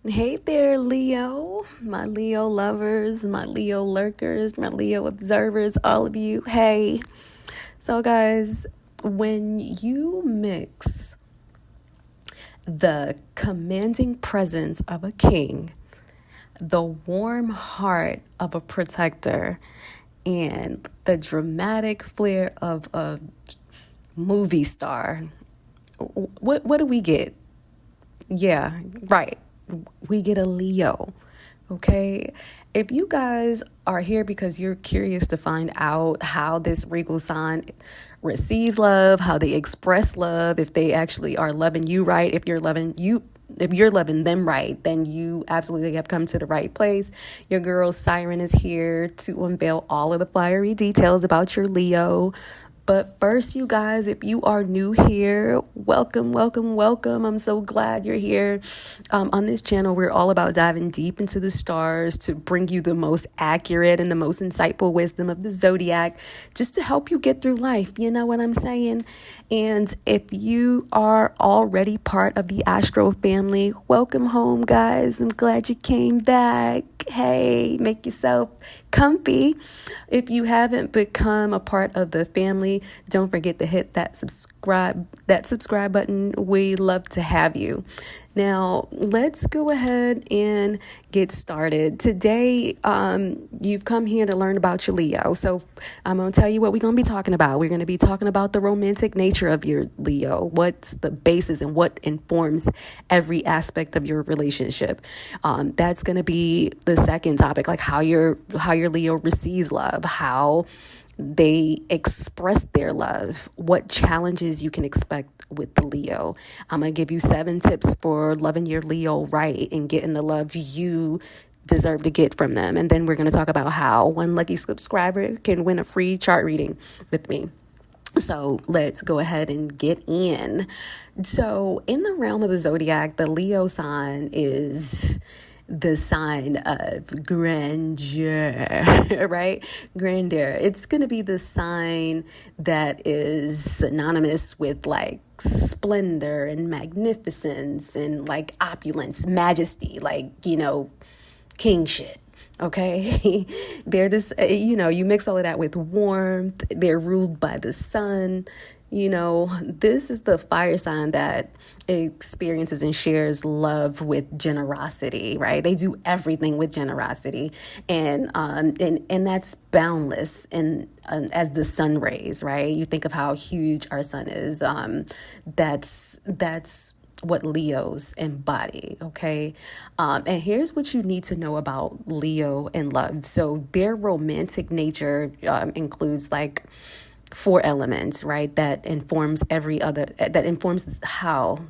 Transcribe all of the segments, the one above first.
Hey there, Leo, my Leo lovers, my Leo lurkers, my Leo observers, all of you. Hey. So, guys, when you mix the commanding presence of a king, the warm heart of a protector, and the dramatic flair of a movie star, what do we get? Yeah, right. We get a Leo. Okay. If you guys are here because you're curious to find out how this regal sign receives love, how they express love, if they actually are loving you right, if you're loving them right, then you absolutely have come to the right place. Your girl Siren is here to unveil all of the fiery details about your Leo. But first, you guys, if you are new here, welcome, welcome, welcome. I'm so glad you're here. On this channel, we're all about diving deep into the stars to bring you the most accurate and the most insightful wisdom of the zodiac, just to help you get through life. You know what I'm saying? And if you are already part of the Astro family, welcome home, guys. I'm glad you came back. Hey, make yourself comfy. If you haven't become a part of the family, don't forget to hit that subscribe button. We love to have you. Now, let's go ahead and get started. Today, you've come here to learn about your Leo. So I'm going to tell you what we're going to be talking about. We're going to be talking about the romantic nature of your Leo. What's the basis and what informs every aspect of your relationship. That's going to be the second topic, like how your Leo receives love, how they express their love, what challenges you can expect with the Leo. I'm going to give you 7 tips for loving your Leo right and getting the love you deserve to get from them. And then we're going to talk about how one lucky subscriber can win a free chart reading with me. So let's go ahead and get in. So in the realm of the zodiac, the Leo sign is the sign of grandeur, right? Grandeur. It's going to be the sign that is synonymous with like splendor and magnificence and like opulence, majesty, like, king shit. Okay. They're this, you mix all of that with warmth. They're ruled by the sun. This is the fire sign that experiences and shares love with generosity, right? They do everything with generosity, and that's boundless. And as the sun rays, right? You think of how huge our sun is. That's what Leos embody, okay? And here's what you need to know about Leo and love. So their romantic nature includes like 4 elements, right? That informs how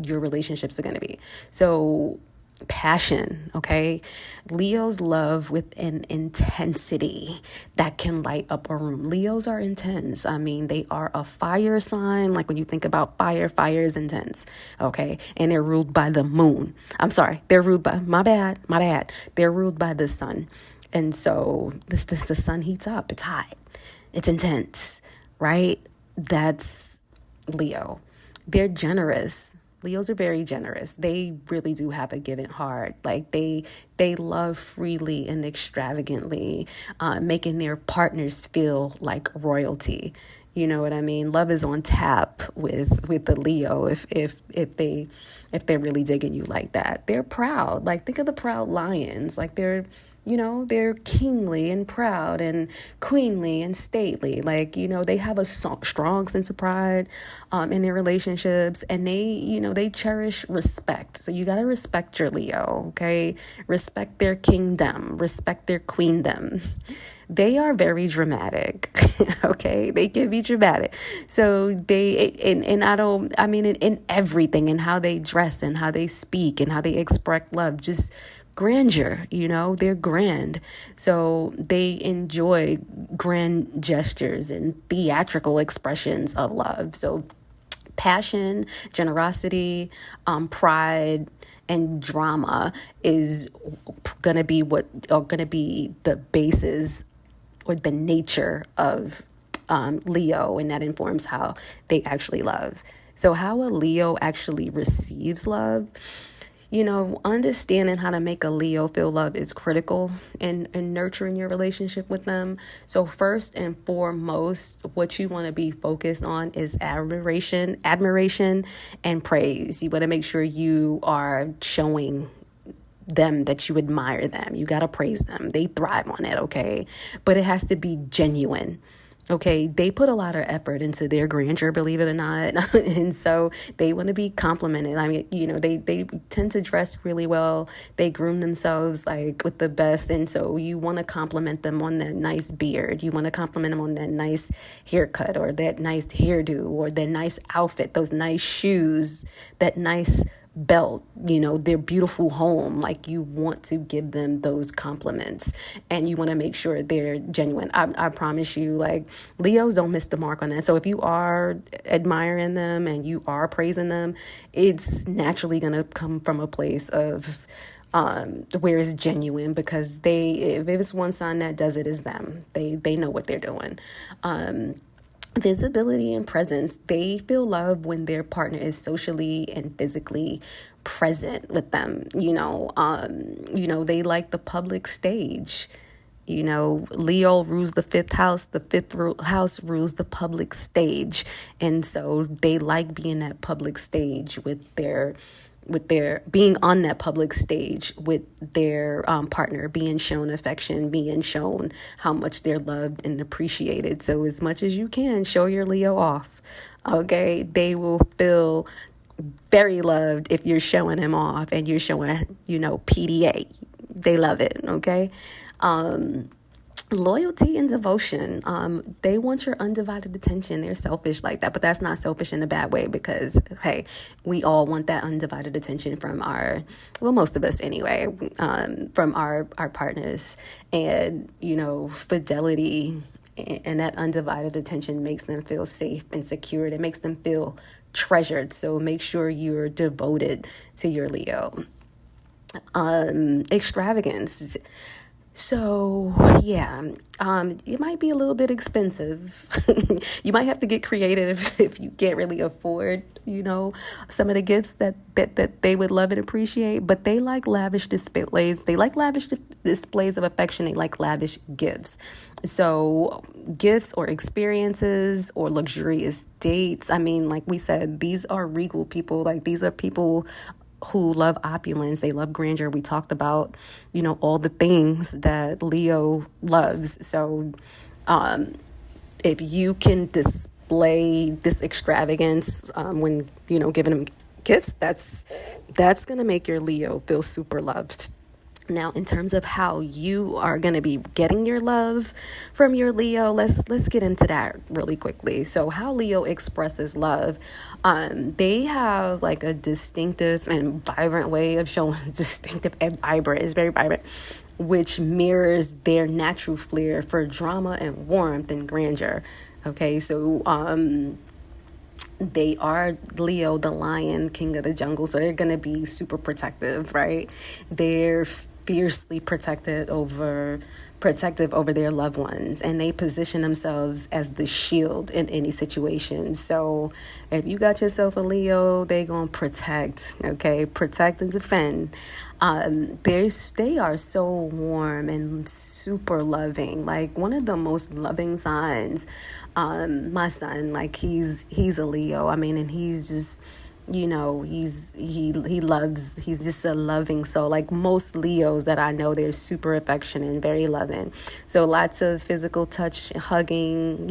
your relationships are going to be. So passion, okay? Leos love with an intensity that can light up a room. Leos are intense. I mean, they are a fire sign. Like when you think about fire, fire is intense, okay? And they're ruled by the moon. They're ruled by the sun. And so the sun heats up. It's hot. It's intense, right? That's Leo. They're generous. Leos are very generous. They really do have a giving heart. Like they love freely and extravagantly, making their partners feel like royalty. You know what I mean? Love is on tap with the Leo if they're really digging you like that. They're proud. Like think of the proud lions. Like they're kingly and proud and queenly and stately. Like, they have a strong sense of pride in their relationships, and they cherish respect. So you got to respect your Leo, okay? Respect their kingdom, respect their queendom. They are very dramatic, okay? They can be dramatic. So in everything, and how they dress and how they speak and how they express love, just grandeur, they're grand. So they enjoy grand gestures and theatrical expressions of love. So passion, generosity, pride, and drama is gonna be the basis or the nature of Leo, and that informs how they actually love. So how a Leo actually receives love. Understanding how to make a Leo feel love is critical in nurturing your relationship with them. So first and foremost, what you want to be focused on is admiration and praise. You want to make sure you are showing them that you admire them. You got to praise them. They thrive on it, okay? But it has to be genuine. Okay, they put a lot of effort into their grandeur, believe it or not. And so they want to be complimented. I mean, they tend to dress really well. They groom themselves like with the best. And so you want to compliment them on that nice beard. You want to compliment them on that nice haircut or that nice hairdo or their nice outfit, those nice shoes, that nice belt, their beautiful home. Like, you want to give them those compliments and you want to make sure they're genuine. I promise you, like, Leos don't miss the mark on that. So if you are admiring them and you are praising them, it's naturally going to come from a place of where it's genuine, because if it's one sign that does it, is them. They know what they're doing. Visibility and presence. They feel love when their partner is socially and physically present with them. They like the public stage. Leo rules the fifth house. The fifth house rules the public stage. And so they like being that public stage with their being on that public stage with their partner, being shown affection, being shown how much they're loved and appreciated. So as much as you can, show your Leo off. Okay, they will feel very loved if you're showing him off and you're showing, PDA. They love it. Okay. Loyalty and devotion. They want your undivided attention. They're selfish like that, but that's not selfish in a bad way, because, hey, we all want that undivided attention from most of us anyway, from our partners. And, fidelity and that undivided attention makes them feel safe and secure. It makes them feel treasured. So make sure you're devoted to your Leo. Extravagance. So, yeah, it might be a little bit expensive. You might have to get creative if you can't really afford, some of the gifts that they would love and appreciate. But they like lavish displays. They like lavish displays of affection. They like lavish gifts. So gifts or experiences or luxurious dates. I mean, like we said, these are regal people. Like, these are people who love opulence. They love grandeur. We talked about, all the things that Leo loves. So if you can display this extravagance when, giving them gifts, that's going to make your Leo feel super loved. Now, in terms of how you are going to be getting your love from your Leo, let's get into that really quickly. So how Leo expresses love, they have like a distinctive and vibrant way of showing. Distinctive and vibrant is very vibrant, which mirrors their natural flair for drama and warmth and grandeur. Okay, so they are Leo, the lion, king of the jungle. So they're going to be super protective, right? They're fiercely protective over their loved ones, and they position themselves as the shield in any situation. So if you got yourself a Leo, they gonna protect, okay? Protect and defend. They are so warm and super loving. Like, one of the most loving signs, my son, like, he's a Leo. I mean, and he's just, he's just a loving soul. Like, most Leos that I know, they're super affectionate and very loving. So lots of physical touch, hugging,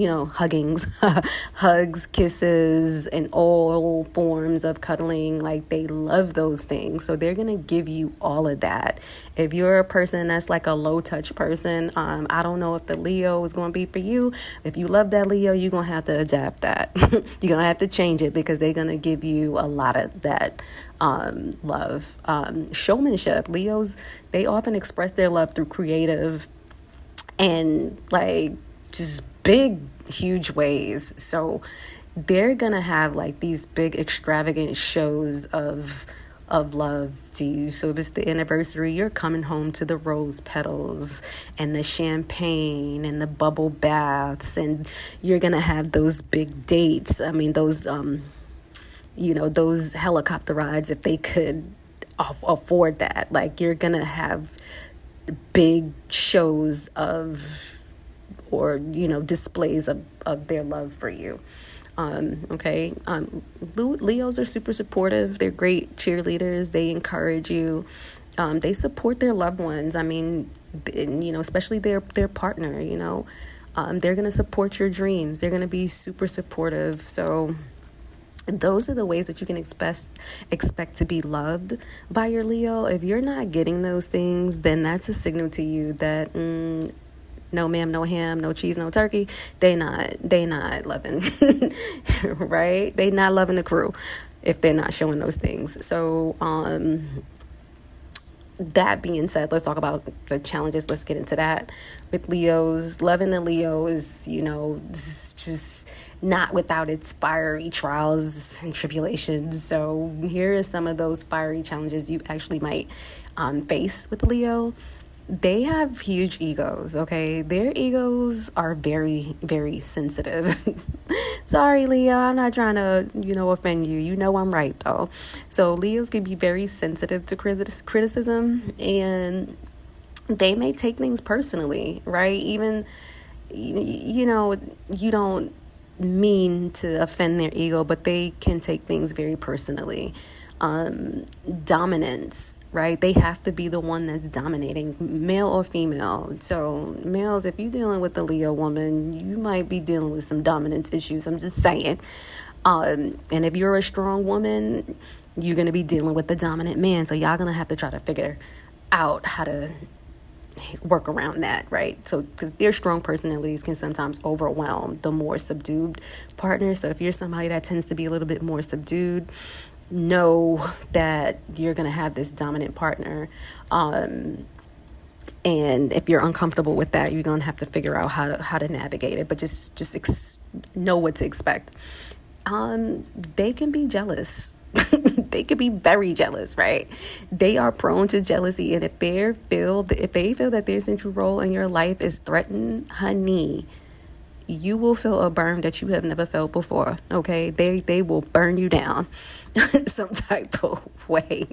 hugs, kisses, and all forms of cuddling. Like, they love those things. So they're going to give you all of that. If you're a person that's like a low touch person, I don't know if the Leo is going to be for you. If you love that Leo, you're going to have to adapt that. You're going to have to change it, because they're going to give you a lot of that love. Showmanship. Leos, they often express their love through creative and like just big, huge ways. So they're going to have like these big extravagant shows of love to you. So if it's the anniversary, you're coming home to the rose petals and the champagne and the bubble baths, and you're gonna have those big dates. I mean, those those helicopter rides, if they could afford that. Like, you're gonna have big shows of, or displays of their love for you. Okay. Leos are super supportive. They're great cheerleaders. They encourage you. They support their loved ones. I mean, especially their partner. They're gonna support your dreams. They're gonna be super supportive. So those are the ways that you can expect to be loved by your Leo. If you're not getting those things, then that's a signal to you that no ma'am, no ham, no cheese, no turkey. They not loving, right? They not loving the crew if they're not showing those things. So that being said, let's talk about the challenges. Let's get into that. With Leos, loving the Leo is, this is just not without its fiery trials and tribulations. So here are some of those fiery challenges you actually might face with Leo. They have huge egos, okay? Their egos are very, very sensitive. Sorry, Leo, I'm not trying to, offend you. You know I'm right, though. So Leos can be very sensitive to criticism, and they may take things personally, right? Even, you don't mean to offend their ego, but they can take things very personally. Dominance, right? They have to be the one that's dominating, male or female. So males, if you're dealing with a Leo woman, you might be dealing with some dominance issues. I'm just saying. And if you're a strong woman, you're going to be dealing with the dominant man. So y'all going to have to try to figure out how to work around that, right? So because their strong personalities can sometimes overwhelm the more subdued partner. So if you're somebody that tends to be a little bit more subdued, know that you're going to have this dominant partner. And if you're uncomfortable with that, you're going to have to figure out how to navigate it, but just know what to expect. They can be jealous. They can be very jealous, right? They are prone to jealousy. And if they feel that their central role in your life is threatened, honey, you will feel a burn that you have never felt before. Okay, they will burn you down some type of way.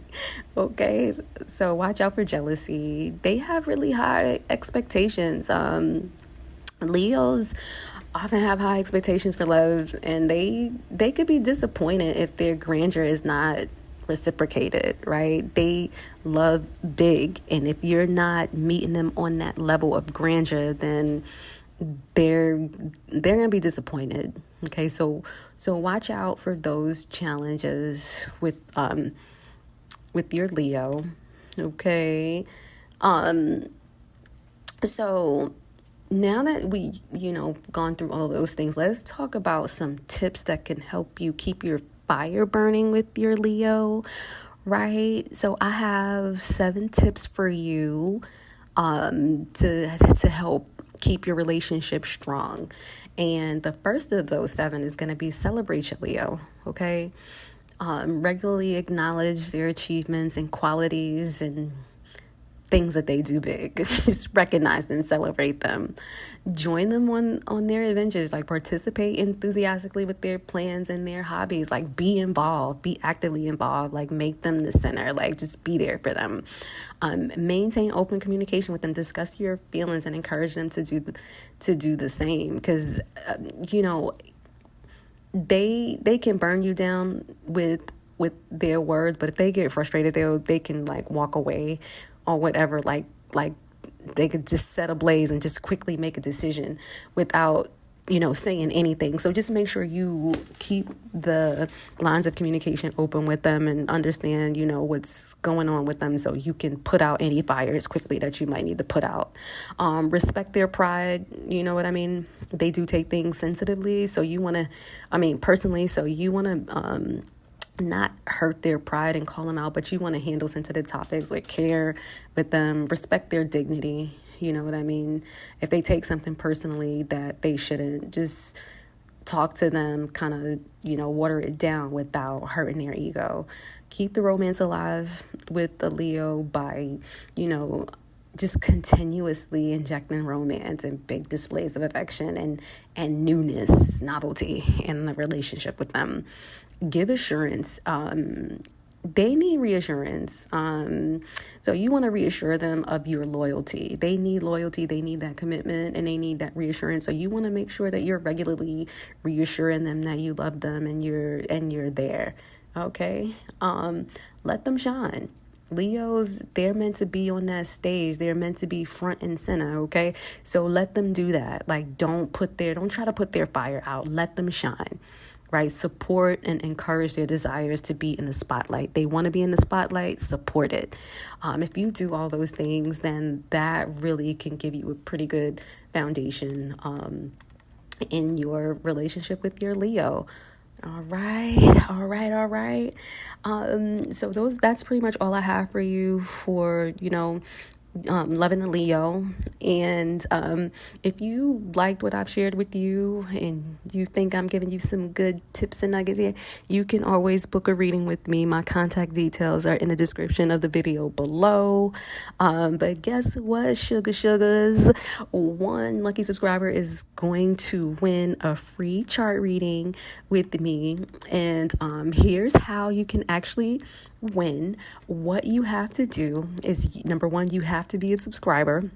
Okay, so watch out for jealousy. They have really high expectations. Leos often have high expectations for love, and they could be disappointed if their grandeur is not reciprocated, right? They love big, and if you're not meeting them on that level of grandeur, then they're gonna be disappointed. Okay, so watch out for those challenges with your Leo. Okay, so now that we gone through all those things, let's talk about some tips that can help you keep your fire burning with your Leo, right? So I have 7 tips for you to help keep your relationship strong. And the first of those 7 is going to be celebrate your Leo, okay? Regularly acknowledge their achievements and qualities and things that they do big. Just recognize and celebrate them. Join them on their adventures, like participate enthusiastically with their plans and their hobbies. Like be involved, be actively involved, like make them the center, like just be there for them. Maintain open communication with them, discuss your feelings and encourage them to do the same. Because, they can burn you down with their words, but if they get frustrated, they can like walk away or whatever, like they could just set ablaze and just quickly make a decision without saying anything. So just make sure you keep the lines of communication open with them and understand what's going on with them, so you can put out any fires quickly that you might need to put out. Respect their pride, you know what I mean? They do take things sensitively, so you want to personally, so you want to not hurt their pride and call them out, but you want to handle sensitive topics with care with them. Respect their dignity, you know what I mean? If they take something personally that they shouldn't, just talk to them, kind of water it down without hurting their ego. Keep the romance alive with the Leo by just continuously injecting romance and big displays of affection and newness, novelty in the relationship with them. Give assurance. they need reassurance. So you want to reassure them of your loyalty. They need loyalty, they need that commitment, and they need that reassurance. So you want to make sure that you're regularly reassuring them that you love them and you're there. Okay? Let them shine. Leos, they're meant to be on that stage. They're meant to be front and center, okay? So let them do that. Like, don't try to put their fire out. Let them shine, right? Support and encourage their desires to be in the spotlight. They want to be in the spotlight, support it. If you do all those things, then that really can give you a pretty good foundation in your relationship with your Leo. All right. So that's pretty much all I have for you for, loving a Leo. And if you liked what I've shared with you and you think I'm giving you some good tips and nuggets here, you can always book a reading with me. My contact details are in the description of the video below. But guess what, sugars? One lucky subscriber is going to win a free chart reading with me. And here's how you can actually win. What you have to do is, number one, you have to be a subscriber.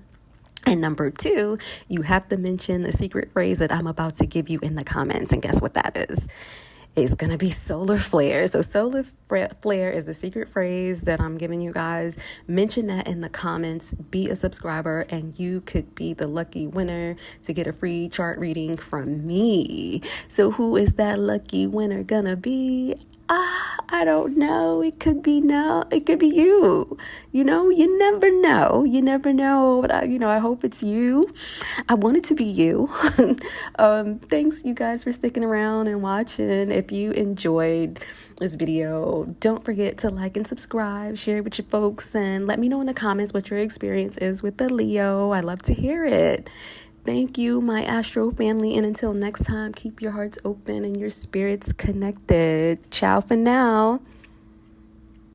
And number two, you have to mention the secret phrase that I'm about to give you in the comments. And guess what that is? It's going to be solar flare. So solar flare is the secret phrase that I'm giving you guys. Mention that in the comments. Be a subscriber and you could be the lucky winner to get a free chart reading from me. So who is that lucky winner gonna be? I don't know. It could be you. You never know. But I hope it's you. I want it to be you. Thanks you guys for sticking around and watching. If you enjoyed this video, don't forget to like and subscribe, share it with your folks, and let me know in the comments what your experience is with the Leo. I love to hear it. Thank you, my Astro family, and until next time, keep your hearts open and your spirits connected. Ciao for now.